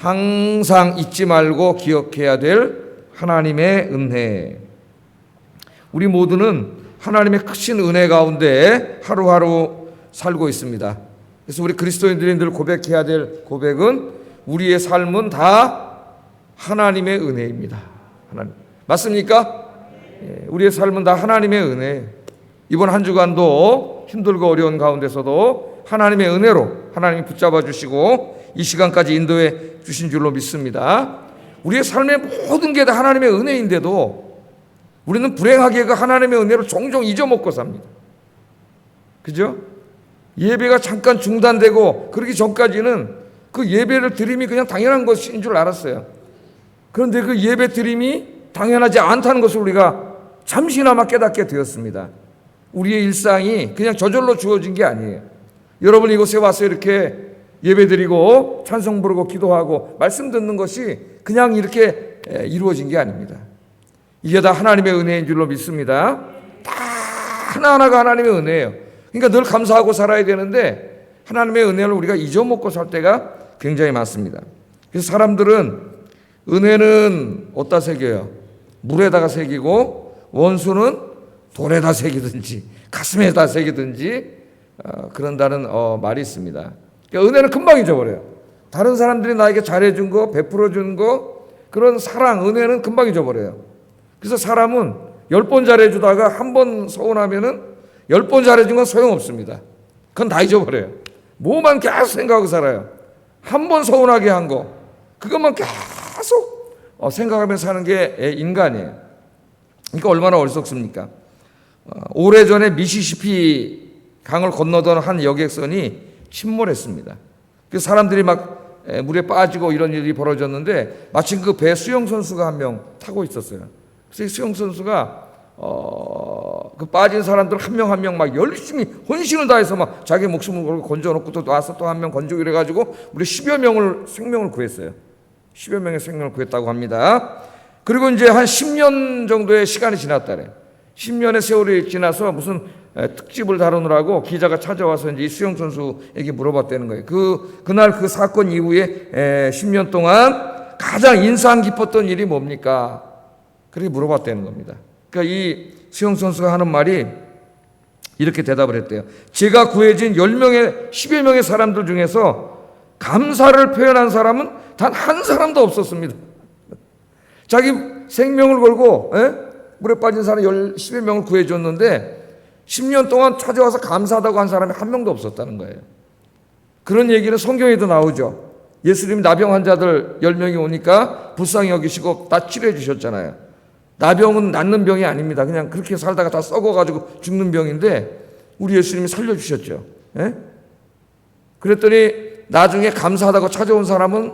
항상 잊지 말고 기억해야 될 하나님의 은혜. 우리 모두는 하나님의 크신 은혜 가운데 하루하루 살고 있습니다. 그래서 우리 그리스도인들이 늘 고백해야 될 고백은 우리의 삶은 다 하나님의 은혜입니다. 하나님. 맞습니까? 우리의 삶은 다 하나님의 은혜. 이번 한 주간도 힘들고 어려운 가운데서도 하나님의 은혜로 하나님이 붙잡아 주시고 이 시간까지 인도해 주신 줄로 믿습니다. 우리의 삶의 모든 게 다 하나님의 은혜인데도 우리는 불행하게 그 하나님의 은혜를 종종 잊어먹고 삽니다. 그죠? 예배가 잠깐 중단되고 그러기 전까지는 그 예배를 드림이 그냥 당연한 것인 줄 알았어요. 그런데 그 예배 드림이 당연하지 않다는 것을 우리가 잠시나마 깨닫게 되었습니다. 우리의 일상이 그냥 저절로 주어진 게 아니에요. 여러분 이곳에 와서 이렇게 예배드리고 찬송 부르고 기도하고 말씀 듣는 것이 그냥 이렇게 이루어진 게 아닙니다. 이게 다 하나님의 은혜인 줄로 믿습니다. 다 하나하나가 하나님의 은혜예요. 그러니까 늘 감사하고 살아야 되는데 하나님의 은혜를 우리가 잊어먹고 살 때가 굉장히 많습니다. 그래서 사람들은 은혜는 어디다 새겨요? 물에다가 새기고 원수는 돌에다 새기든지 가슴에다 새기든지 그런다는 말이 있습니다. 그러니까 은혜는 금방 잊어버려요. 다른 사람들이 나에게 잘해준 거, 베풀어준 거, 그런 사랑, 은혜는 금방 잊어버려요. 그래서 사람은 10번 잘해주다가 한 번 서운하면은 10번 잘해준 건 소용없습니다. 그건 다 잊어버려요. 뭐만 계속 생각하고 살아요. 한 번 서운하게 한 거, 그것만 계속 생각하면서 사는 게 인간이에요. 그러니까 얼마나 어리석습니까? 오래전에 미시시피 강을 건너던 한 여객선이 침몰했습니다. 그 사람들이 막 물에 빠지고 이런 일이 벌어졌는데 마침 그 배 수영선수가 한 명 타고 있었어요. 그래서 이 수영선수가 그 빠진 사람들 한 명 한 명 막 열심히 혼신을 다해서 막 자기 목숨을 걸고 건져놓고 또 와서 또 한 명 건지고 이래가지고 우리 10여 명을 생명을 구했어요. 10여 명의 생명을 구했다고 합니다. 그리고 이제 한 10년 정도의 시간이 지났다래. 10년의 세월이 지나서 무슨 특집을 다루느라고 기자가 찾아와서 이제 이 수영선수에게 물어봤다는 거예요. 그날 그 사건 이후에 10년 동안 가장 인상 깊었던 일이 뭡니까? 그렇게 물어봤다는 겁니다. 그러니까 이 수영선수가 하는 말이 이렇게 대답을 했대요. 제가 구해진 10명의 10여 명의 사람들 중에서 감사를 표현한 사람은 단 한 사람도 없었습니다. 자기 생명을 걸고 물에 빠진 사람 10여 명을 구해줬는데 10년 동안 찾아와서 감사하다고 한 사람이 한 명도 없었다는 거예요. 그런 얘기는 성경에도 나오죠. 예수님 나병 환자들 10명이 오니까 불쌍히 여기시고 다 치료해 주셨잖아요. 나병은 낫는 병이 아닙니다. 그냥 그렇게 살다가 다 썩어가지고 죽는 병인데 우리 예수님이 살려주셨죠. 그랬더니 나중에 감사하다고 찾아온 사람은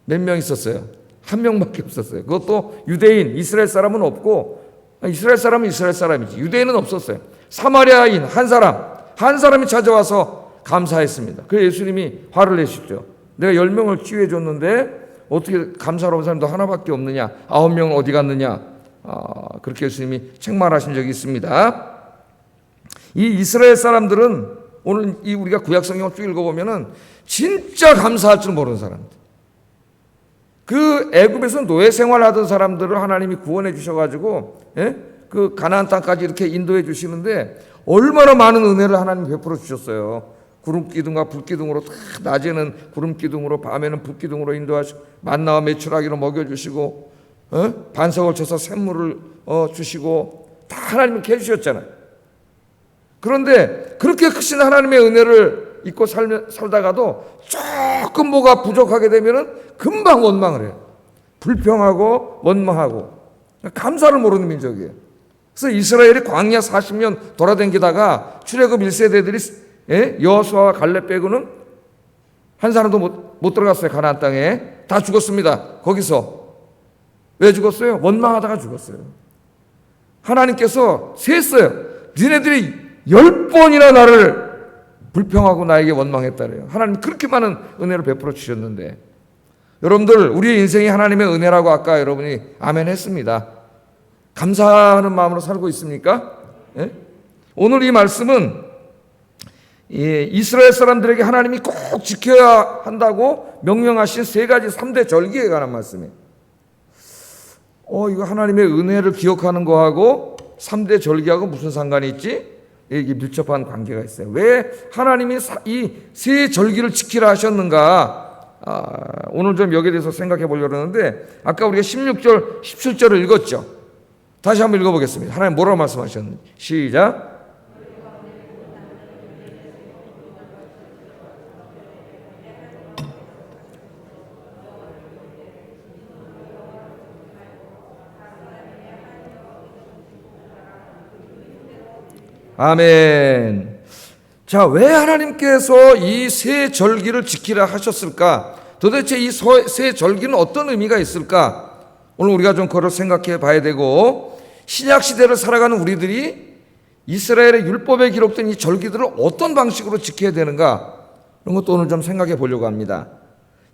몇 명 있었어요? 한 명밖에 없었어요. 그것도 유대인, 이스라엘 사람은 없고, 이스라엘 사람은 이스라엘 사람이지 유대인은 없었어요. 사마리아인 한 사람이 찾아와서 감사했습니다. 그래서 예수님이 화를 내시죠. 내가 10명을 치유해 줬는데 어떻게 감사로운 사람도 하나밖에 없느냐? 9명은 어디 갔느냐? 그렇게 예수님이 책망하신 적이 있습니다. 이 이스라엘 사람들은 오늘 우리가 구약 성경을 쭉 읽어보면은 진짜 감사할 줄 모르는 사람들. 그 애굽에서 노예 생활하던 사람들을 하나님이 구원해 주셔가지고 그 가나안 땅까지 이렇게 인도해 주시는데 얼마나 많은 은혜를 하나님 베풀어 주셨어요. 구름 기둥과 불 기둥으로 낮에는 구름 기둥으로 밤에는 불 기둥으로 인도하시고 만나와 메추라기로 먹여주시고 반석을 쳐서 샘물을 주시고 다 하나님이 해주셨잖아요. 그런데 그렇게 크신 하나님의 은혜를 잊고 살다가도 조금 뭐가 부족하게 되면은 금방 원망을 해요. 불평하고 원망하고 감사를 모르는 민족이에요. 그래서 이스라엘이 광야 40년 돌아다니다가 출애굽 1세대들이 여호수아와 갈렙 빼고는 한 사람도 못 들어갔어요. 가나안 땅에 다 죽었습니다. 거기서 왜 죽었어요? 원망하다가 죽었어요. 하나님께서 세했어요. 니네들이 10번이나 나를 불평하고 나에게 원망했다래요. 하나님 그렇게 많은 은혜를 베풀어 주셨는데 여러분들 우리의 인생이 하나님의 은혜라고 아까 여러분이 아멘 했습니다. 감사하는 마음으로 살고 있습니까? 오늘 이 말씀은 이스라엘 사람들에게 하나님이 꼭 지켜야 한다고 명령하신 3가지 3대 절기에 관한 말씀이에요. 이거 하나님의 은혜를 기억하는 거하고 3대 절기하고 무슨 상관이 있지? 이게 밀접한 관계가 있어요. 왜 하나님이 이 3절기를 지키라 하셨는가? 오늘 좀 여기에 대해서 생각해 보려고 하는데, 아까 우리가 16절, 17절을 읽었죠. 다시 한번 읽어보겠습니다. 하나님 뭐라고 말씀하셨는지. 시작. 아멘. 자, 왜 하나님께서 이 3절기를 지키라 하셨을까? 도대체 이 3절기는 어떤 의미가 있을까? 오늘 우리가 좀 그걸 생각해 봐야 되고, 신약 시대를 살아가는 우리들이 이스라엘의 율법에 기록된 이 절기들을 어떤 방식으로 지켜야 되는가? 이런 것도 오늘 좀 생각해 보려고 합니다.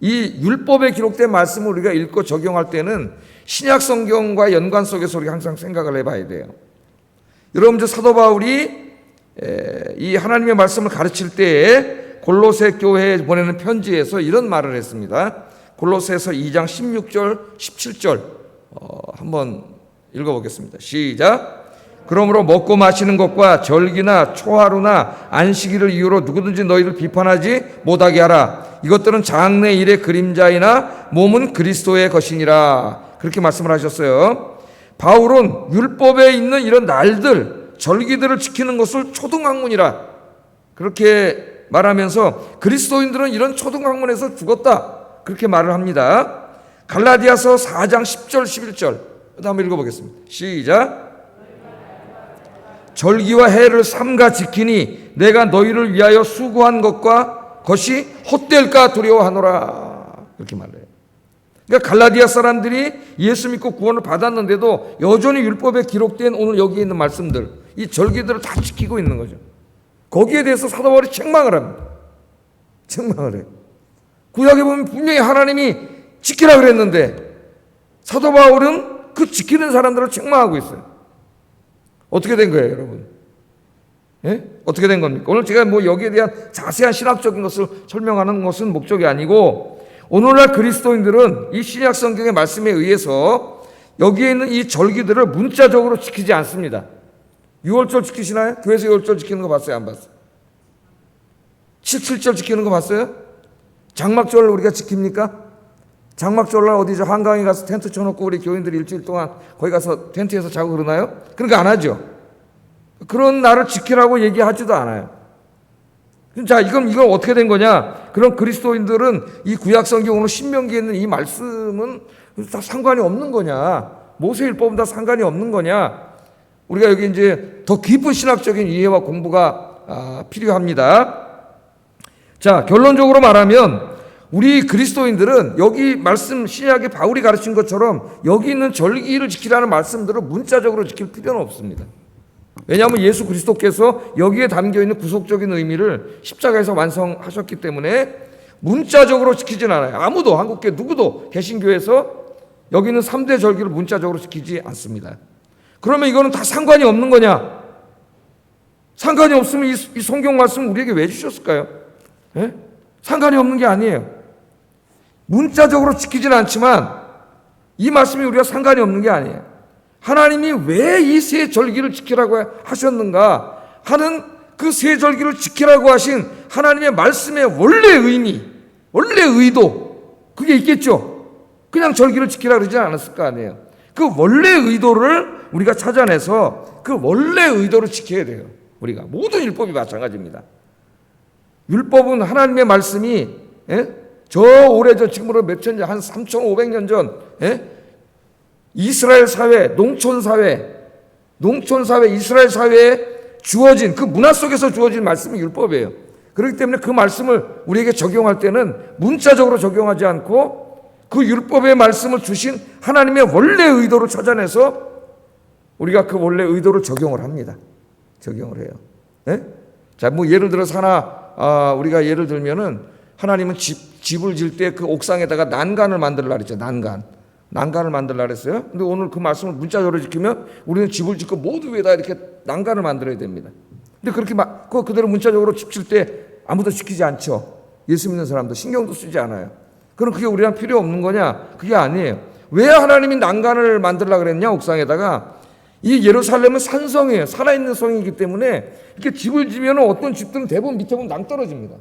이 율법에 기록된 말씀을 우리가 읽고 적용할 때는 신약 성경과 연관 속에서 우리가 항상 생각을 해봐야 돼요. 여러분, 사도 바울이 이 하나님의 말씀을 가르칠 때에 골로새 교회에 보내는 편지에서 이런 말을 했습니다. 골로새서 2장 16절, 17절 한번 읽어보겠습니다. 시작. 그러므로 먹고 마시는 것과 절기나 초하루나 안식일을 이유로 누구든지 너희를 비판하지 못하게 하라. 이것들은 장래 일의 그림자이나 몸은 그리스도의 것이니라. 그렇게 말씀을 하셨어요. 바울은 율법에 있는 이런 날들, 절기들을 지키는 것을 초등학문이라 그렇게 말하면서 그리스도인들은 이런 초등학문에서 죽었다, 그렇게 말을 합니다. 갈라디아서 4장 10절 11절 한번 읽어보겠습니다. 시작. 절기와 해를 삼가 지키니 내가 너희를 위하여 수고한 것이 헛될까 두려워하노라, 그렇게 말해요. 그러니까 갈라디아 사람들이 예수 믿고 구원을 받았는데도 여전히 율법에 기록된 오늘 여기 있는 말씀들, 이 절기들을 다 지키고 있는 거죠. 거기에 대해서 사도 바울이 책망을 합니다. 책망을 해요. 구약에 보면 분명히 하나님이 지키라 그랬는데 사도 바울은 그 지키는 사람들을 책망하고 있어요. 어떻게 된 거예요, 여러분? 예? 어떻게 된 겁니까? 오늘 제가 여기에 대한 자세한 신학적인 것을 설명하는 것은 목적이 아니고, 오늘날 그리스도인들은 이 신약 성경의 말씀에 의해서 여기에 있는 이 절기들을 문자적으로 지키지 않습니다. 유월절 지키시나요? 교회에서 유월절 지키는 거 봤어요? 안 봤어요? 7.7절 지키는 거 봤어요? 장막절 우리가 지킵니까? 장막절날 어디죠? 한강에 가서 텐트 쳐놓고 우리 교인들이 일주일 동안 거기 가서 텐트에서 자고 그러나요? 그러니까 안 하죠. 그런 날을 지키라고 얘기하지도 않아요. 자, 이건 어떻게 된 거냐? 그럼 그리스도인들은 이 구약 성경 오늘 신명기에 있는 이 말씀은 다 상관이 없는 거냐? 모세율법은 다 상관이 없는 거냐? 우리가 여기 이제 더 깊은 신학적인 이해와 공부가 필요합니다. 자, 결론적으로 말하면 우리 그리스도인들은 여기 말씀 신약의 바울이 가르친 것처럼 여기 있는 절기를 지키라는 말씀들을 문자적으로 지킬 필요는 없습니다. 왜냐하면 예수 그리스도께서 여기에 담겨있는 구속적인 의미를 십자가에서 완성하셨기 때문에 문자적으로 지키진 않아요. 아무도, 한국교회 누구도 개신교에서 여기 있는 3대 절기를 문자적으로 지키지 않습니다. 그러면 이거는 다 상관이 없는 거냐? 상관이 없으면 이 성경 말씀 우리에게 왜 주셨을까요? 예? 상관이 없는 게 아니에요. 문자적으로 지키지는 않지만 이 말씀이 우리가 상관이 없는 게 아니에요. 하나님이 왜 이 3절기를 지키라고 하셨는가 하는 그 3절기를 지키라고 하신 하나님의 말씀의 원래 의미, 원래 의도, 그게 있겠죠. 그냥 절기를 지키라 그러지 않았을 거 아니에요. 그 원래 의도를 우리가 찾아내서 그 원래 의도를 지켜야 돼요. 우리가 모든 율법이 마찬가지입니다. 율법은 하나님의 말씀이 저 오래전, 지금으로 몇 천 년, 한 3,500년 전 이스라엘 사회, 농촌 사회 이스라엘 사회에 주어진 그 문화 속에서 주어진 말씀이 율법이에요. 그렇기 때문에 그 말씀을 우리에게 적용할 때는 문자적으로 적용하지 않고 그 율법의 말씀을 주신 하나님의 원래 의도를 찾아내서 우리가 그 원래 의도를 적용을 합니다. 적용을 해요. 네? 자, 예를 들어서 우리가 예를 들면은 하나님은 집을 질 때 그 옥상에다가 난간을 만들라 그랬죠. 난간을 만들라 그랬어요. 근데 오늘 그 말씀을 문자적으로 지키면 우리는 집을 짓고 모두 위에다 이렇게 난간을 만들어야 됩니다. 근데 그렇게 막 그대로 문자적으로 지킬 때 아무도 지키지 않죠. 예수 믿는 사람도 신경도 쓰지 않아요. 그럼 그게 우리랑 필요 없는 거냐? 그게 아니에요. 왜 하나님이 난간을 만들려고 그랬냐? 옥상에다가. 이 예루살렘은 산성이에요. 살아있는 성이기 때문에 이렇게 집을 지면 어떤 집들은 대부분 밑에 보면 낭떨어집니다.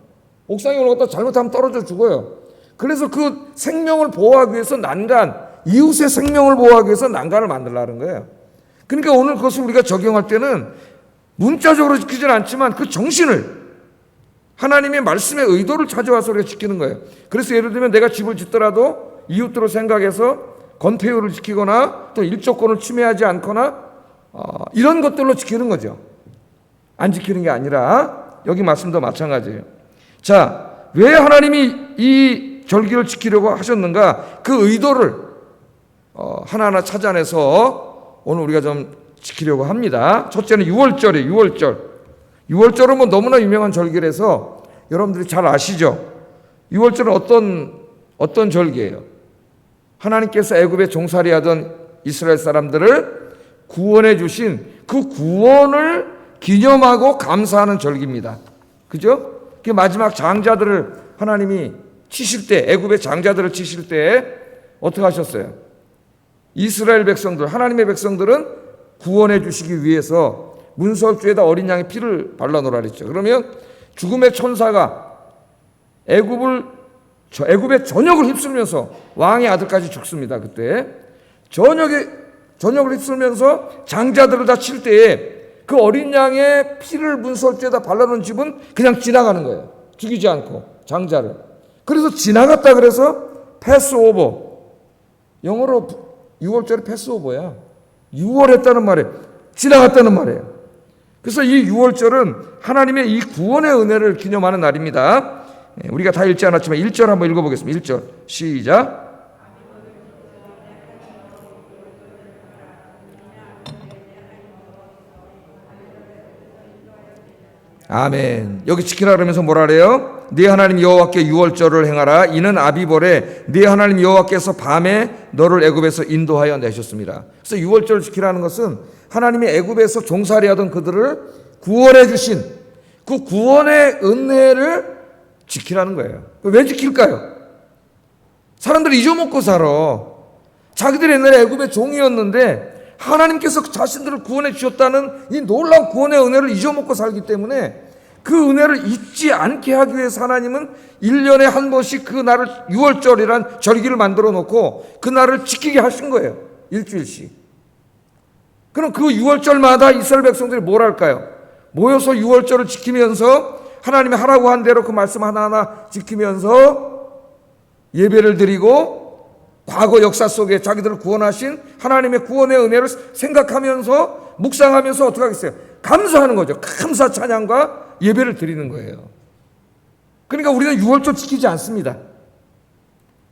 옥상에 올라갔다 잘못하면 떨어져 죽어요. 그래서 그 생명을 보호하기 위해서 난간, 이웃의 생명을 보호하기 위해서 난간을 만들려는 거예요. 그러니까 오늘 그것을 우리가 적용할 때는 문자적으로 지키지는 않지만 그 정신을, 하나님의 말씀의 의도를 찾아와서 우리가 지키는 거예요. 그래서 예를 들면 내가 집을 짓더라도 이웃들을 생각해서 건폐율을 지키거나 또 일조권을 침해하지 않거나 이런 것들로 지키는 거죠. 안 지키는 게 아니라 여기 말씀도 마찬가지예요. 자, 왜 하나님이 이 절기를 지키려고 하셨는가? 그 의도를 하나하나 찾아내서 오늘 우리가 좀 지키려고 합니다. 첫째는 6월절이에요. 6월절. 6월절은 뭐 너무나 유명한 절기라서 여러분들이 잘 아시죠? 6월절은 어떤 절기예요? 하나님께서 애굽에 종살이하던 이스라엘 사람들을 구원해 주신 그 구원을 기념하고 감사하는 절기입니다. 그죠? 그 마지막 장자들을 하나님이 치실 때, 애굽의 장자들을 치실 때 어떻게 하셨어요? 이스라엘 백성들, 하나님의 백성들은 구원해 주시기 위해서 문설주에다 어린 양의 피를 발라놓으라 그랬죠. 그러면 죽음의 천사가 애굽의 전역을 휩쓸면서 왕의 아들까지 죽습니다. 그때 전역을 휩쓸면서 장자들을 다 칠 때에 그 어린 양의 피를 문설주에다 발라놓은 집은 그냥 지나가는 거예요. 죽이지 않고 장자를. 그래서 지나갔다 그래서 패스오버. 영어로 6월절이 패스오버야. 6월 했다는 말이에요. 지나갔다는 말이에요. 그래서 이 6월절은 하나님의 이 구원의 은혜를 기념하는 날입니다. 우리가 다 읽지 않았지만 1절 한번 읽어보겠습니다. 1절 시작. 아멘. 여기 지키라 그러면서 뭐라 그래요? 네 하나님 여호와께 6월절을 행하라. 이는 아비벌에 네 하나님 여호와께서 밤에 너를 애굽에서 인도하여 내셨습니다. 그래서 6월절을 지키라는 것은 하나님이 애굽에서 종살이하던 그들을 구원해 주신 그 구원의 은혜를 지키라는 거예요. 왜 지킬까요? 사람들이 잊어먹고 살아. 자기들이 옛날에 애굽의 종이었는데 하나님께서 자신들을 구원해 주셨다는 이 놀라운 구원의 은혜를 잊어먹고 살기 때문에 그 은혜를 잊지 않게 하기 위해서 하나님은 1년에 한 번씩 그 날을 6월절이란 절기를 만들어 놓고 그 날을 지키게 하신 거예요. 일주일씩. 그럼 그 6월절마다 이스라엘 백성들이 뭘 할까요? 모여서 6월절을 지키면서 하나님이 하라고 한 대로 그 말씀 하나하나 지키면서 예배를 드리고 과거 역사 속에 자기들을 구원하신 하나님의 구원의 은혜를 생각하면서 묵상하면서 어떻게 하겠어요? 감사하는 거죠. 감사 찬양과 예배를 드리는 거예요. 그러니까 우리는 6월절 지키지 않습니다.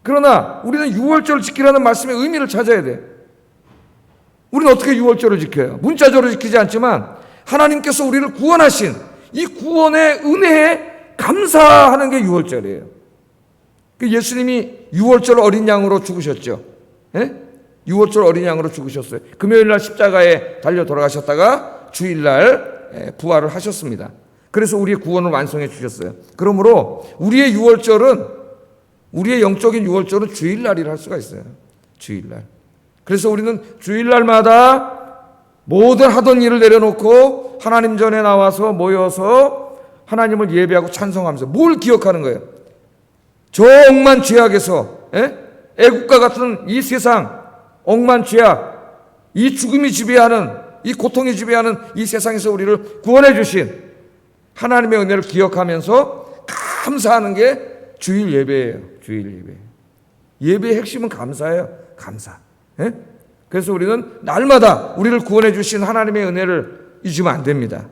그러나 우리는 6월절을 지키라는 말씀의 의미를 찾아야 돼. 우리는 어떻게 6월절을 지켜요? 문자적으로 지키지 않지만 하나님께서 우리를 구원하신 이 구원의 은혜에 감사하는 게 6월절이에요. 예수님이 6월절 어린 양으로 죽으셨죠. 예? 6월절 어린 양으로 죽으셨어요. 금요일날 십자가에 달려 돌아가셨다가 주일날 부활을 하셨습니다. 그래서 우리의 구원을 완성해 주셨어요. 그러므로 우리의 6월절은, 우리의 영적인 6월절은 주일날이라 할 수가 있어요. 주일날. 그래서 우리는 주일날마다 모든 하던 일을 내려놓고 하나님 전에 나와서 모여서 하나님을 예배하고 찬송하면서 뭘 기억하는 거예요? 저 억만 죄악에서, 애국과 같은 이 세상 억만 죄악, 이 죽음이 지배하는, 이 고통이 지배하는 이 세상에서 우리를 구원해 주신 하나님의 은혜를 기억하면서 감사하는 게 주일 예배예요. 주일 예배. 예배의 핵심은 감사예요. 감사. 그래서 우리는 날마다 우리를 구원해 주신 하나님의 은혜를 잊으면 안 됩니다.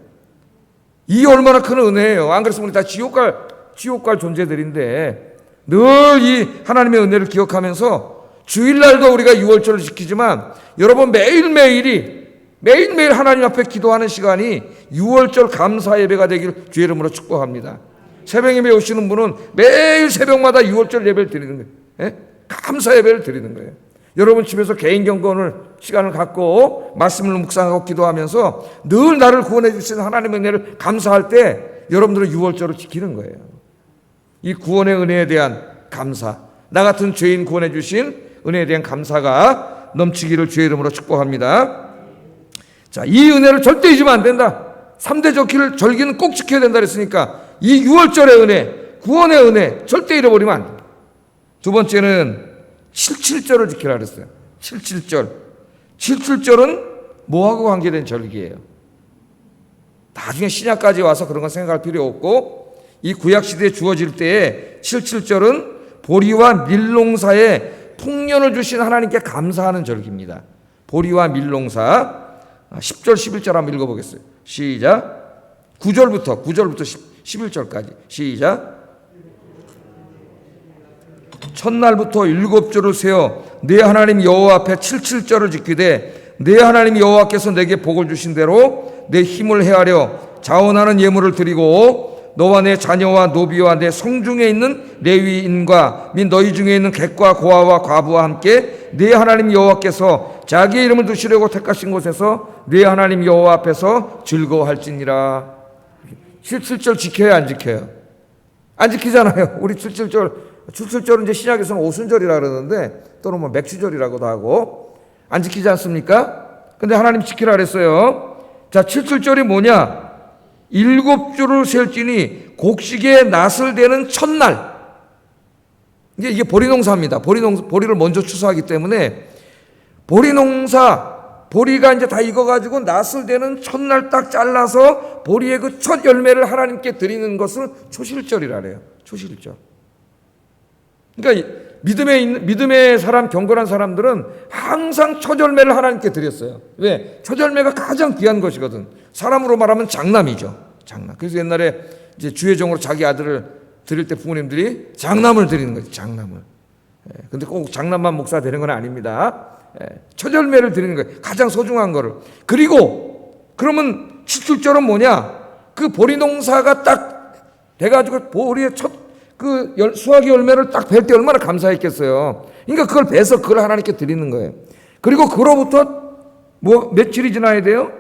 이게 얼마나 큰 은혜예요. 안 그랬으면 우리 다 지옥 갈 존재들인데 늘 이 하나님의 은혜를 기억하면서 주일날도 우리가 6월절을 지키지만 여러분 매일매일 하나님 앞에 기도하는 시간이 6월절 감사 예배가 되길 주의 이름으로 축복합니다. 새벽 예배 오시는 분은 매일 새벽마다 6월절 예배를 드리는 거예요. 감사 예배를 드리는 거예요. 여러분 집에서 개인 경건을 시간을 갖고 말씀을 묵상하고 기도하면서 늘 나를 구원해 주신 하나님의 은혜를 감사할 때 여러분들은 유월절을 지키는 거예요. 이 구원의 은혜에 대한 감사, 나 같은 죄인 구원해 주신 은혜에 대한 감사가 넘치기를 주의 이름으로 축복합니다. 자, 이 은혜를 절대 잊으면 안 된다. 3대 절기는 꼭 지켜야 된다 그랬으니까 이 유월절의 은혜, 구원의 은혜 절대 잃어버리면 안 돼. 두 번째는 77절을 지키라 그랬어요. 77절. 77절은 뭐하고 관계된 절기예요? 나중에 신약까지 와서 그런 건 생각할 필요 없고 이 구약시대에 주어질 때에 77절은 보리와 밀농사에 풍년을 주신 하나님께 감사하는 절기입니다. 보리와 밀농사 10절 11절 한번 읽어보겠어요. 시작. 9절부터 11절까지 시작. 첫날부터 7주를 세어 내 하나님 여호와 앞에 77절을 지키되 내 하나님 여호와께서 내게 복을 주신 대로 내 힘을 헤아려 자원하는 예물을 드리고 너와 내 자녀와 노비와 내 성중에 있는 레위인과 및 너희 중에 있는 객과 고아와 과부와 함께 내 하나님 여호와께서 자기의 이름을 두시려고 택하신 곳에서 내 하나님 여호와 앞에서 즐거워할지니라. 77절 지켜야 안 지켜요? 안 지키잖아요. 우리 77절은 이제 신약에서는 오순절이라 그러는데 또는 뭐 맥주절이라고도 하고 안 지키지 않습니까? 근데 하나님 지키라 그랬어요. 자, 77절이 뭐냐? 7주를 셀지니 곡식의 낫을 대는 첫날. 이게 보리농사입니다. 보리를 먼저 추수하기 때문에 보리가 이제 다 익어가지고 낫을 대는 첫날 딱 잘라서 보리의 그 첫 열매를 하나님께 드리는 것을 초실절이라 그래요. 초실절. 그러니까 믿음의 사람, 경건한 사람들은 항상 첫 열매를 하나님께 드렸어요. 왜? 첫 열매가 가장 귀한 것이거든. 사람으로 말하면 장남이죠. 장남. 그래서 옛날에 이제 주의종으로 자기 아들을 드릴 때 부모님들이 장남을 드리는 거죠. 장남을. 근데 꼭 장남만 목사 되는 건 아닙니다. 첫 열매를 드리는 거예요. 가장 소중한 거를. 그리고 그러면 77절은 뭐냐? 그 보리 농사가 딱 돼가지고 보리의 수확의 열매를 딱 뵐 때 얼마나 감사했겠어요. 그러니까 그걸 베서 그걸 하나님께 드리는 거예요. 그리고 그로부터 며칠이 지나야 돼요?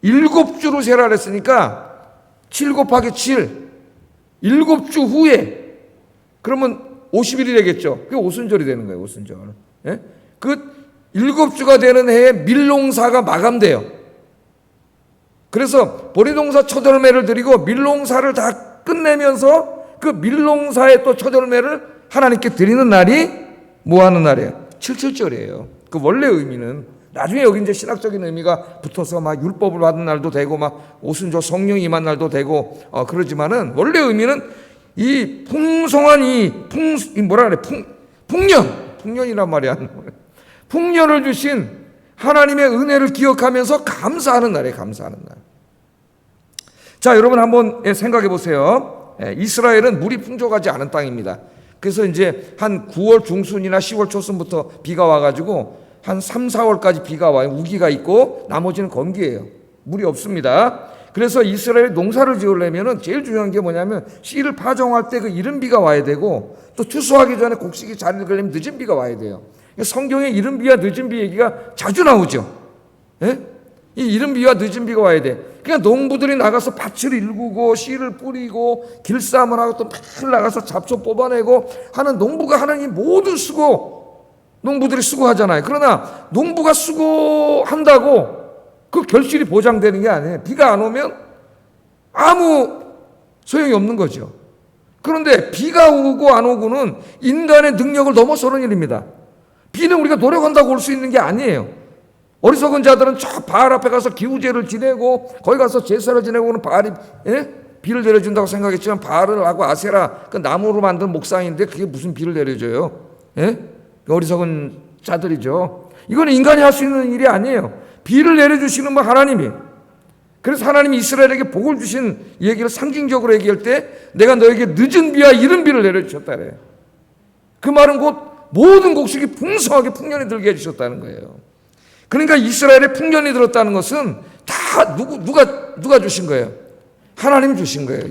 7주로 세라 그랬으니까 7 곱하기 7 7주 후에 그러면 50일이 되겠죠. 그게 오순절이 되는 거예요. 오순절. 그 7주가 되는 해에 밀농사가 마감돼요. 그래서 보리농사 첫 열매를 드리고 밀농사를 다 끝내면서 그 밀농사의 또 첫 열매를 하나님께 드리는 날이 뭐 하는 날이에요? 77절이에요. 그 원래 의미는 나중에 여기 이제 신학적인 의미가 붙어서 막 율법을 받은 날도 되고 막 오순절 성령이 임한 날도 되고 그러지만은 원래 의미는 이 풍성한 풍년이란 말이 안 나와요. 풍년을 주신 하나님의 은혜를 기억하면서 감사하는 날이에요. 감사하는 날. 자, 여러분 한번 생각해 보세요. 이스라엘은 물이 풍족하지 않은 땅입니다. 그래서 이제 한 9월 중순이나 10월 초순부터 비가 와가지고 한 3, 4월까지 비가 와요. 우기가 있고 나머지는 건기예요. 물이 없습니다. 그래서 이스라엘이 농사를 지으려면 제일 중요한 게 뭐냐면 씨를 파종할 때 그 이른 비가 와야 되고 또 추수하기 전에 곡식이 잘 익으려면 늦은 비가 와야 돼요. 성경에 이른 비와 늦은 비 얘기가 자주 나오죠. 이 이른 비와 늦은 비가 와야 돼. 그러니까 농부들이 나가서 밭을 일구고 씨를 뿌리고 길쌈을 하고 또 매일 나가서 잡초 뽑아내고 하는 농부가 하는 이 모든 농부들이 수고하잖아요. 그러나 농부가 수고한다고 그 결실이 보장되는 게 아니에요. 비가 안 오면 아무 소용이 없는 거죠. 그런데 비가 오고 안 오고는 인간의 능력을 넘어서는 일입니다. 비는 우리가 노력한다고 올 수 있는 게 아니에요. 어리석은 자들은 저 바알 앞에 가서 기우제를 지내고 거기 가서 제사를 지내고는 바알이 비를 내려준다고 생각했지만 바알을 하고 아세라 그 나무로 만든 목상인데 그게 무슨 비를 내려줘요? 어리석은 자들이죠. 이건 인간이 할 수 있는 일이 아니에요. 비를 내려주시는 분 하나님이. 그래서 하나님이 이스라엘에게 복을 주신 얘기를 상징적으로 얘기할 때 내가 너에게 늦은 비와 이른 비를 내려주셨다 그래요. 그 말은 곧 모든 곡식이 풍성하게 풍년이 들게 해주셨다는 거예요. 그러니까 이스라엘에 풍년이 들었다는 것은 다 누가 주신 거예요? 하나님이 주신 거예요.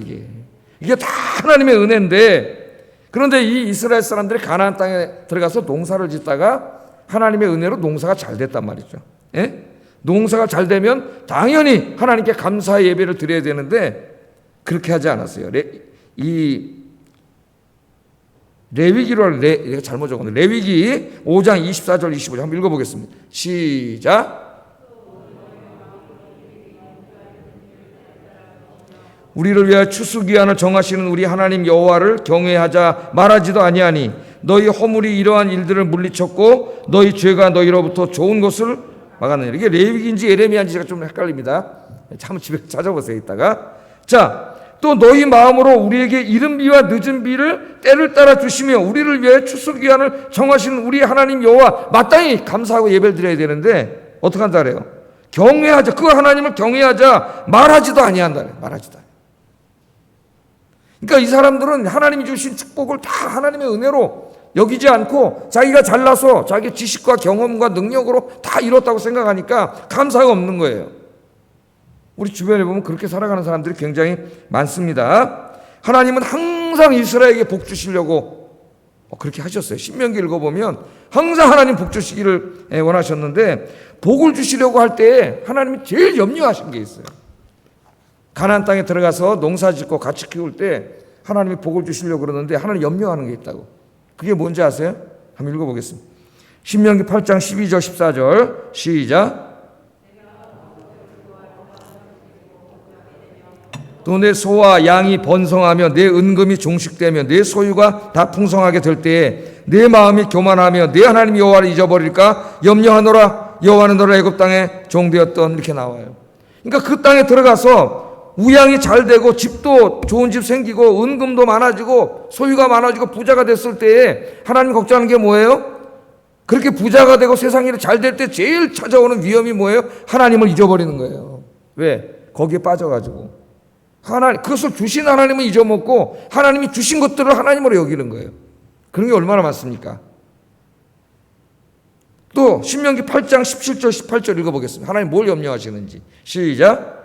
이게 다 하나님의 은혜인데 그런데 이 이스라엘 사람들이 가나안 땅에 들어가서 농사를 짓다가 하나님의 은혜로 농사가 잘 됐단 말이죠. 예? 농사가 잘 되면 당연히 하나님께 감사의 예배를 드려야 되는데 그렇게 하지 않았어요. 내가 잘못 적었네. 레위기 5장 24절 25절 한번 읽어보겠습니다. 시작. 우리를 위하여 추수기한을 정하시는 우리 하나님 여호와를 경외하자 말하지도 아니하니 너희 허물이 이러한 일들을 물리쳤고 너희 죄가 너희로부터 좋은 것을 막았느니라. 이게 레위기인지 예레미야인지 제가 좀 헷갈립니다. 한번 집에 찾아보세요 이따가. 자, 또 너희 마음으로 우리에게 이른 비와 늦은 비를 때를 따라 주시며 우리를 위해 추수기한을 정하시는 우리 하나님 여호와 마땅히 감사하고 예배를 드려야 되는데 어떻게 한다 그래요? 경외하자. 그 하나님을 경외하자 말하지도 아니한다. 말하지도 아니한다. 그러니까 이 사람들은 하나님이 주신 축복을 다 하나님의 은혜로 여기지 않고 자기가 잘나서 자기 지식과 경험과 능력으로 다 이뤘다고 생각하니까 감사가 없는 거예요. 우리 주변에 보면 그렇게 살아가는 사람들이 굉장히 많습니다. 하나님은 항상 이스라엘에게 복 주시려고 그렇게 하셨어요. 신명기 읽어보면 항상 하나님 복 주시기를 원하셨는데 복을 주시려고 할 때 하나님이 제일 염려하신 게 있어요. 가나안 땅에 들어가서 농사 짓고 같이 키울 때 하나님이 복을 주시려고 그러는데 하나님 염려하는 게 있다고. 그게 뭔지 아세요? 한번 읽어보겠습니다. 신명기 8장 12절 14절 시작. 또 내 소와 양이 번성하며 내 은금이 종식되며 내 소유가 다 풍성하게 될 때에 내 마음이 교만하며 내 하나님 여호와를 잊어버릴까 염려하노라. 여호와는 너를 애굽 땅에 종되었던. 이렇게 나와요. 그러니까 그 땅에 들어가서 우양이 잘 되고 집도 좋은 집 생기고 은금도 많아지고 소유가 많아지고 부자가 됐을 때에 하나님 걱정하는 게 뭐예요? 그렇게 부자가 되고 세상 일이 잘 될 때 제일 찾아오는 위험이 뭐예요? 하나님을 잊어버리는 거예요. 왜? 거기에 빠져가지고 그것을 주신 하나님을 잊어먹고 하나님이 주신 것들을 하나님으로 여기는 거예요. 그런 게 얼마나 많습니까? 또 신명기 8장 17절 18절 읽어보겠습니다. 하나님 뭘 염려하시는지 시작.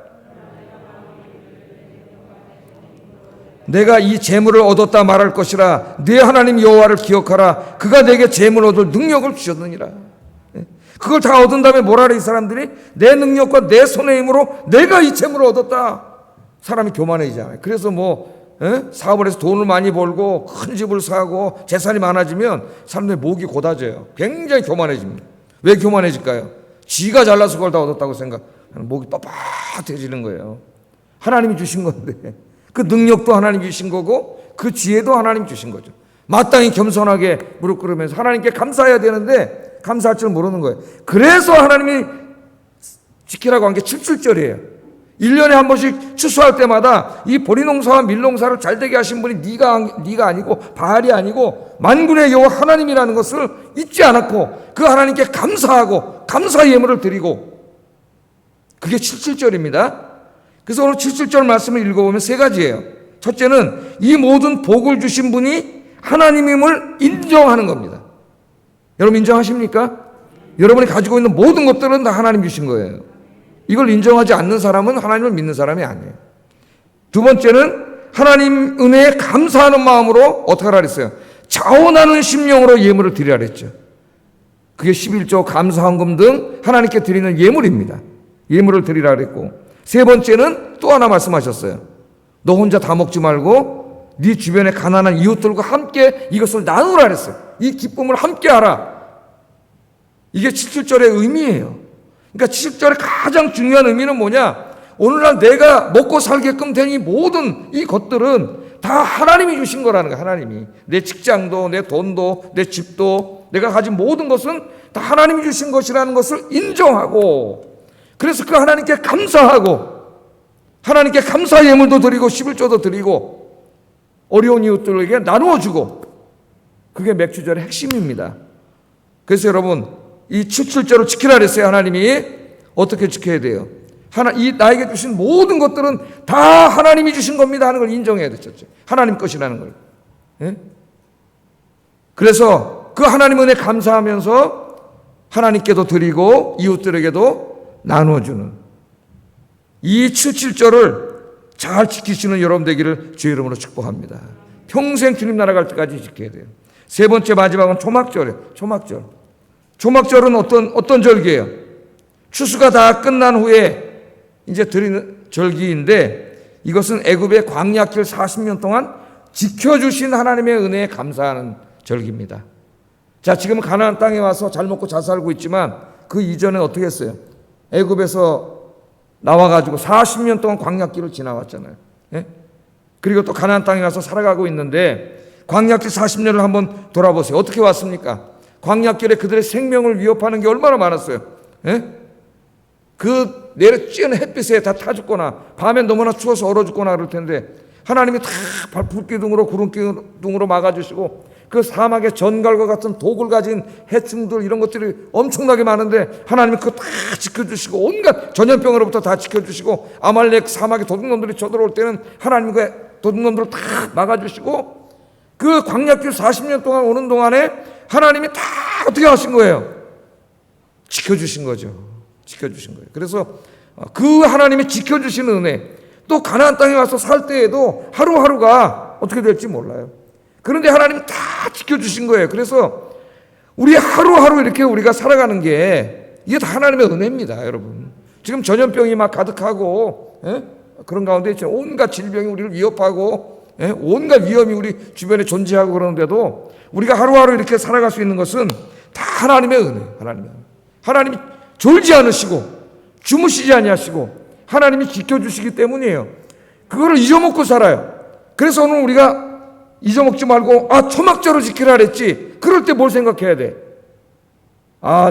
내가 이 재물을 얻었다 말할 것이라 내 하나님 여호와를 기억하라. 그가 내게 재물 얻을 능력을 주셨느니라. 그걸 다 얻은 다음에 뭐라 그래 이 사람들이? 내 능력과 내 손의 힘으로 내가 이 재물을 얻었다. 사람이 교만해지잖아요. 그래서 사업을 해서 돈을 많이 벌고 큰 집을 사고 재산이 많아지면 사람들의 목이 곧아져요. 굉장히 교만해집니다. 왜 교만해질까요? 지가 잘나서 그걸 다 얻었다고 생각하는 목이 뻣뻣해지는 거예요. 하나님이 주신 건데 그 능력도 하나님 주신 거고 그 지혜도 하나님 주신 거죠. 마땅히 겸손하게 무릎 꿇으면서 하나님께 감사해야 되는데 감사할 줄 모르는 거예요. 그래서 하나님이 지키라고 한 게 77절이에요. 1년에 한 번씩 추수할 때마다 이 보리농사와 밀농사를 잘되게 하신 분이 네가 아니고 바알이 아니고 만군의 여호와 하나님이라는 것을 잊지 않았고 그 하나님께 감사하고 감사 예물을 드리고 그게 77절입니다. 그래서 오늘 77절 말씀을 읽어보면 세 가지예요. 첫째는 이 모든 복을 주신 분이 하나님임을 인정하는 겁니다. 여러분 인정하십니까? 여러분이 가지고 있는 모든 것들은 다 하나님 주신 거예요. 이걸 인정하지 않는 사람은 하나님을 믿는 사람이 아니에요. 두 번째는 하나님 은혜에 감사하는 마음으로 어떻게 하라 그랬어요? 자원하는 심령으로 예물을 드리라 그랬죠. 그게 11조 감사헌금 등 하나님께 드리는 예물입니다. 예물을 드리라 그랬고 세 번째는 또 하나 말씀하셨어요. 너 혼자 다 먹지 말고 네 주변에 가난한 이웃들과 함께 이것을 나누라 그랬어요. 이 기쁨을 함께 하라. 이게 77절의 의미예요. 그러니까 7절의 가장 중요한 의미는 뭐냐? 오늘날 내가 먹고 살게끔 된 이 모든 이 것들은 다 하나님이 주신 거라는 거야. 하나님이. 내 직장도 내 돈도 내 집도 내가 가진 모든 것은 다 하나님이 주신 것이라는 것을 인정하고 그래서 그 하나님께 감사하고 하나님께 감사 예물도 드리고 11조도 드리고 어려운 이웃들에게 나누어 주고 그게 맥주절의 핵심입니다. 그래서 여러분 이 77조를 지키라 그랬어요. 하나님이 어떻게 지켜야 돼요? 나에게 주신 모든 것들은 다 하나님이 주신 겁니다 하는 걸 인정해야 됐죠. 하나님 것이라는 걸. 예? 그래서 그 하나님 은혜 감사하면서 하나님께도 드리고 이웃들에게도 나누어주는 이 77조를 잘 지키시는 여러분 되기를 주의 이름으로 축복합니다. 평생 주님 나라 갈 때까지 지켜야 돼요. 세 번째 마지막은 초막절이에요. 초막절. 초막절은 어떤 절기예요? 추수가 다 끝난 후에 이제 드리는 절기인데, 이것은 애굽의 광야길 40년 동안 지켜주신 하나님의 은혜에 감사하는 절기입니다. 자, 지금 가나안 땅에 와서 잘 먹고 잘 살고 있지만 그 이전에 어떻게 했어요? 애굽에서 나와가지고 40년 동안 광야길을 지나왔잖아요. 예? 그리고 또 가나안 땅에 가서 살아가고 있는데, 광야길 40년을 한번 돌아보세요. 어떻게 왔습니까? 광야길에 그들의 생명을 위협하는 게 얼마나 많았어요. 예? 그 내려 찌는 햇빛에 다 타 죽거나 밤에 너무나 추워서 얼어 죽거나 그럴 텐데, 하나님이 다 불기둥으로 구름기둥으로 막아주시고, 그 사막의 전갈과 같은 독을 가진 해충들 이런 것들이 엄청나게 많은데 하나님이 그거 다 지켜주시고, 온갖 전염병으로부터 다 지켜주시고, 아말렉 사막의 도둑놈들이 쳐들어올 때는 하나님이 그 도둑놈들을 다 막아주시고, 그 광야길 40년 동안 오는 동안에 하나님이 다 어떻게 하신 거예요? 지켜주신 거죠. 지켜주신 거예요. 그래서 그 하나님이 지켜주시는 은혜, 또 가나안 땅에 와서 살 때에도 하루하루가 어떻게 될지 몰라요. 그런데 하나님이 다 지켜주신 거예요. 그래서 우리 하루하루 이렇게 우리가 살아가는 게 이게 다 하나님의 은혜입니다, 여러분. 지금 전염병이 막 가득하고, 그런 가운데 있죠. 온갖 질병이 우리를 위협하고, 온갖 위험이 우리 주변에 존재하고 그러는데도 우리가 하루하루 이렇게 살아갈 수 있는 것은 다 하나님의 은혜, 하나님의 은혜. 하나님이 졸지 않으시고 주무시지 아니하시고 하나님이 지켜주시기 때문이에요. 그거를 잊어먹고 살아요. 그래서 오늘 우리가 잊어먹지 말고, 초막절을 지키라 그랬지. 그럴 때 뭘 생각해야 돼?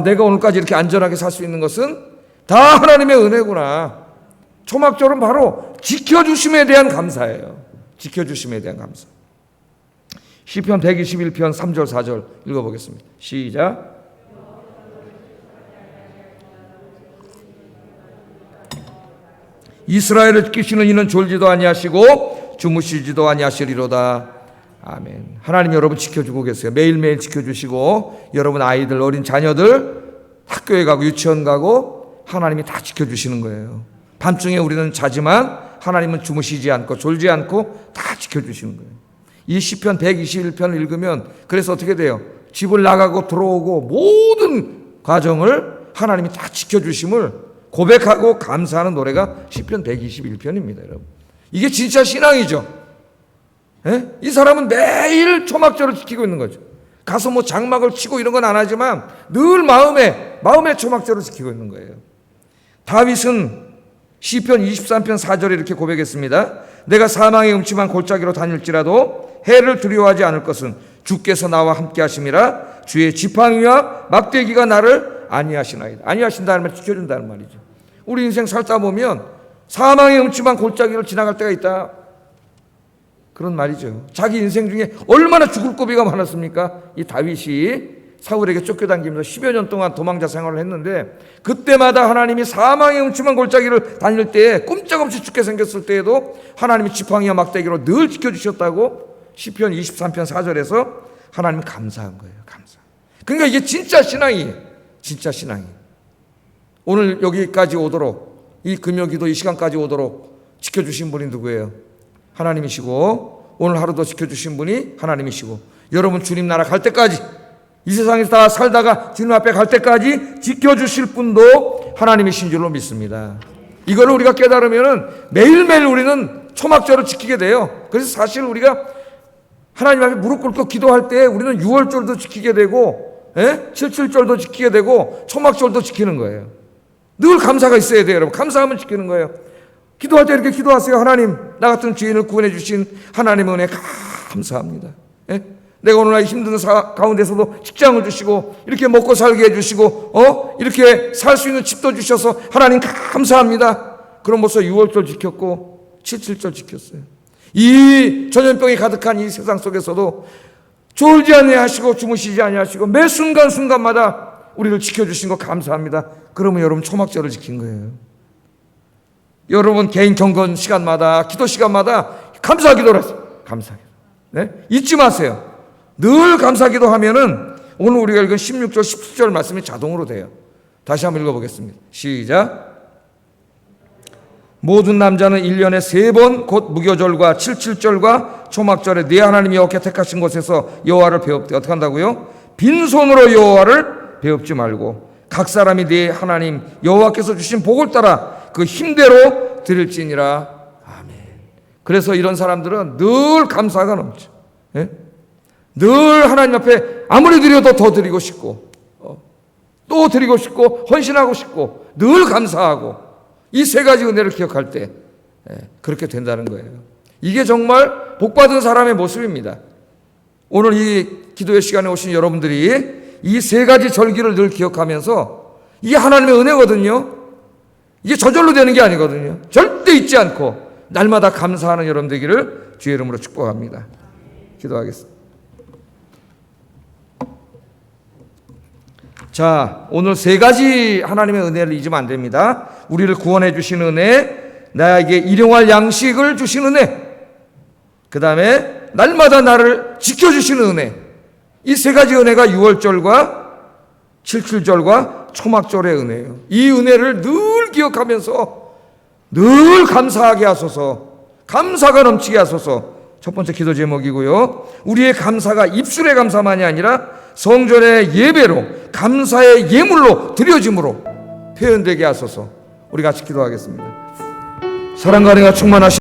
내가 오늘까지 이렇게 안전하게 살 수 있는 것은 다 하나님의 은혜구나. 초막절은 바로 지켜주심에 대한 감사예요. 지켜주심에 대한 감사. 시편 121편 3절 4절 읽어보겠습니다. 시작. 이스라엘을 지키시는 이는 졸지도 아니하시고 주무시지도 아니하시리로다. 아멘. 하나님 여러분 지켜주고 계세요. 매일매일 지켜주시고, 여러분 아이들, 어린 자녀들 학교에 가고 유치원 가고 하나님이 다 지켜주시는 거예요. 밤중에 우리는 자지만 하나님은 주무시지 않고 졸지 않고 다 지켜주시는 거예요. 이 시편 121편을 읽으면 그래서 어떻게 돼요? 집을 나가고 들어오고 모든 과정을 하나님이 다 지켜주심을 고백하고 감사하는 노래가 시편 121편입니다, 여러분. 이게 진짜 신앙이죠. 이 사람은 매일 초막절을 지키고 있는 거죠. 가서 뭐 장막을 치고 이런 건 안 하지만 늘 마음에 초막절을 지키고 있는 거예요. 다윗은 시편 23편 4절에 이렇게 고백했습니다. 내가 사망의 음침한 골짜기로 다닐지라도 해를 두려워하지 않을 것은 주께서 나와 함께 하심이라. 주의 지팡이와 막대기가 나를 안위하시나이다. 안위하신다는 말, 지켜준다는 말이죠. 우리 인생 살다 보면 사망의 음침한 골짜기를 지나갈 때가 있다, 그런 말이죠. 자기 인생 중에 얼마나 죽을 고비가 많았습니까? 이 다윗이 사울에게 쫓겨다니면서 10여 년 동안 도망자 생활을 했는데, 그때마다 하나님이 사망의 음침한 골짜기를 다닐 때에 꼼짝없이 죽게 생겼을 때에도 하나님이 지팡이와 막대기로 늘 지켜주셨다고 시편 23편 4절에서 하나님 감사한 거예요. 감사. 그러니까 이게 진짜 신앙이에요. 진짜 신앙이에요. 오늘 여기까지 오도록, 이 금요기도 이 시간까지 오도록 지켜주신 분이 누구예요? 하나님이시고, 오늘 하루도 지켜주신 분이 하나님이시고, 여러분 주님 나라 갈 때까지, 이 세상에서 다 살다가 주님 앞에 갈 때까지 지켜주실 분도 하나님이신 줄로 믿습니다. 이걸 우리가 깨달으면 매일매일 우리는 초막절을 지키게 돼요. 그래서 사실 우리가 하나님 앞에 무릎 꿇고 기도할 때 우리는 6월절도 지키게 되고, 7.7절도 지키게 되고, 초막절도 지키는 거예요. 늘 감사가 있어야 돼요, 여러분. 감사하면 지키는 거예요. 기도할 때 이렇게 기도하세요. 하나님, 나 같은 죄인을 구원해 주신 하나님의 은혜 감사합니다. 내가 오늘날 힘든 가운데서도 직장을 주시고, 이렇게 먹고 살게 해주시고, 이렇게 살 수 있는 집도 주셔서 하나님 감사합니다. 그러면서 6월절 지켰고 7.7절 지켰어요. 이 전염병이 가득한 이 세상 속에서도 졸지 아니하시고 주무시지 아니하시고 매 순간순간마다 우리를 지켜주신 거 감사합니다. 그러면 여러분 초막절을 지킨 거예요. 여러분 개인 경건 시간마다, 기도 시간마다 감사기도를 하세요. 감사기도. 네? 잊지 마세요. 늘 감사기도 하면은 오늘 우리가 읽은 16절, 17절 말씀이 자동으로 돼요. 다시 한번 읽어보겠습니다. 시작. 모든 남자는 1년에 3번 곧 무교절과 7.7절과 초막절에 네 하나님 여호와께 택하신 곳에서 여호와를 배웁되 어떻게 한다고요? 빈손으로 여호와를 배웁지 말고 각 사람이 네 하나님 여호와께서 주신 복을 따라 그 힘대로 드릴지니라. 아멘. 그래서 이런 사람들은 늘 감사가 넘쳐. 예? 늘 하나님 앞에 아무리 드려도 더 드리고 싶고 또 드리고 싶고 헌신하고 싶고 늘 감사하고 이 세 가지 은혜를 기억할 때 그렇게 된다는 거예요. 이게 정말 복받은 사람의 모습입니다. 오늘 이 기도의 시간에 오신 여러분들이 이 세 가지 절기를 늘 기억하면서 이게 하나님의 은혜거든요. 이게 저절로 되는 게 아니거든요. 절대 잊지 않고 날마다 감사하는 여러분 되기를 주의 이름으로 축복합니다. 기도하겠습니다. 자, 오늘 세 가지 하나님의 은혜를 잊으면 안 됩니다. 우리를 구원해 주신 은혜, 나에게 일용할 양식을 주신 은혜, 그 다음에 날마다 나를 지켜주시는 은혜. 이 세 가지 은혜가 6월절과 77절과 초막절의 은혜예요. 이 은혜를 늘 기억하면서 늘 감사하게 하소서, 감사가 넘치게 하소서. 첫 번째 기도 제목이고요. 우리의 감사가 입술의 감사만이 아니라 성전의 예배로, 감사의 예물로 드려짐으로 표현되게 하소서. 우리 같이 기도하겠습니다. 사랑과 은혜가 충만하신